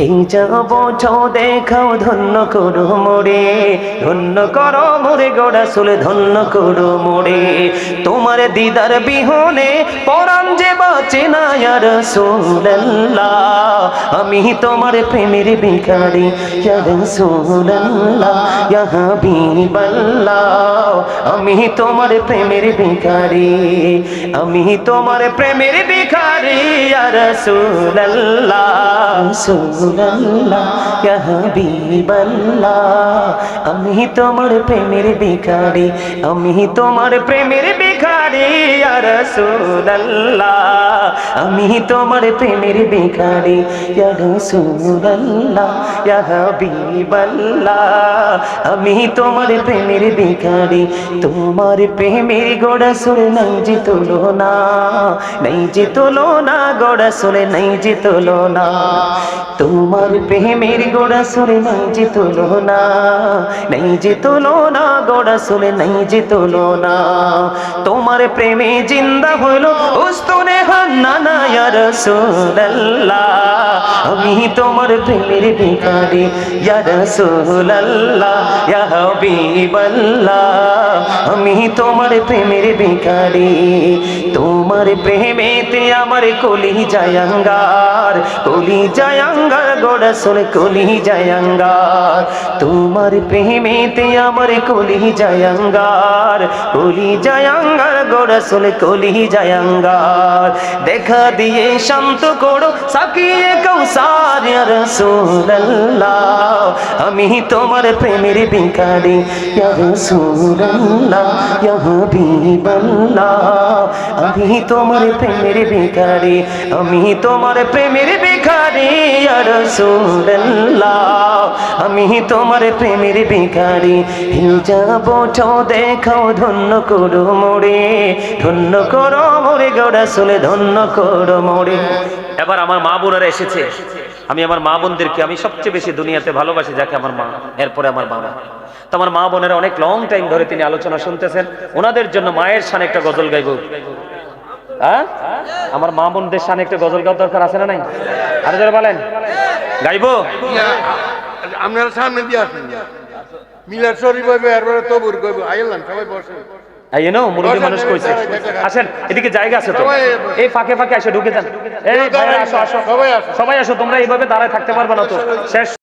এই যাব দেখাও ধন্য করো মোরে, ধন্য করো মোরে গো রাসূল, ধন্য করো মোরে। তোমার দিদার বিহনে পরাণ যে বাঁচে না ইয়া রাসূলুল্লাহ, আমি তোমার প্রেমের ভিখারি ইয়া রাসূলুল্লাহ, ইয়া হাবিবাল্লাহ, আমি তোমার প্রেমের ভিখারি, আমি তোমার প্রেমের ভিখারি ইয়া রাসূলুল্লাহ, রাসূলুল্লাহ, ইয়া হাবিবাল্লাহ, আমি তোমার প্রেমের ভিখারি, আমি তোমার প্রেমের ভিখারি ইয়া রাসূলুল্লাহ, আমি তোমার প্রেমের ভিখারি ইয়া রাসূলুল্লাহ, ইয়া হাবিবাল্লাহ, আমি তোমার প্রেমের ভিখারি। তোমার প্রেমের গো রাসূল নাই যে তুলনা, নাই যে তুলনা গো রাসূল, নাই যে তুলনা। তোমার প্রেমের গো রাসূল নাই যে তুলনা, নাই যে তুলনা গো রাসূল, নাই যে তুলনা। তোমার প্রেমে জিন্দা হইলো উস্তুনে হান্নানা ইয়া রাসূলুল্লাহ, আমি তোমার প্রেমের ভিখারি ইয়া রাসূলুল্লাহ, ইয়া হাবিবাল্লাহ, আমি তোমার প্রেমের ভিখারি। তোমার প্রেমেতে আমার কলি জায়াঙ্গার, কলি জায়াঙ্গার গো রাসূল, কলি জায়াঙ্গার। তোমার প্রেমেতে আমার কলি জায়াঙ্গার, কলি জায়াঙ্গার গো রাসূল, কলি জায়াঙ্গার। দেখা দিয়ে শান্ত করো সাকিয়ে কাউসার ইয়া রাসূলুল্লাহ, আমি তোমার প্রেমের ভিখারি ইয়া রাসূলুল্লাহ, ইয়া হাবিবাল্লাহ, আমি তোমার প্রেমের ভিখারি, আমি তোমার প্রেমের ভিখারি ইয়া রাসূলুল্লাহ, আমি তোমার প্রেমের ভিখারি। যাব দেখাও ধন্য করো মোরে, ধন্য করো মোরে গো রাসূল, ধন্য করো মোরে। এবার আমার মা বোনেরা এসেছে, আমি আমার মা বোনদেরকে আমি সবচেয়ে বেশি দুনিয়াতে ভালোবাসি যাকে আমার মা, এরপরে আমার বাবা। তো আমার মা বোনেরা অনেক লং টাইম ধরে তিনি আলোচনা শুনতেছেন, ওনাদের জন্য মায়ের শানে একটা গজল গাইব। হ্যাঁ, আমার মা বোনদের শানে একটা গজল গাওয়ার দরকার আছে না নাই? আরো যারা বলেন গাইবো, আপনারা সামনে দিয়ে আসেন, মিলাদ শরীফ হইবে, এরপরে তবুর কইব, আইলাম সবাই বসেন। মুরব্বী মানুষ কইছে, আসেন এদিকে জায়গা আছে তো, এই ফাঁকে ফাঁকে এসে ঢুকে যান। এই ভাইরা আসো, আসো সবাই আসো, তোমরা এইভাবে দাঁড়ায় থাকতে পারবে না তো, শেষ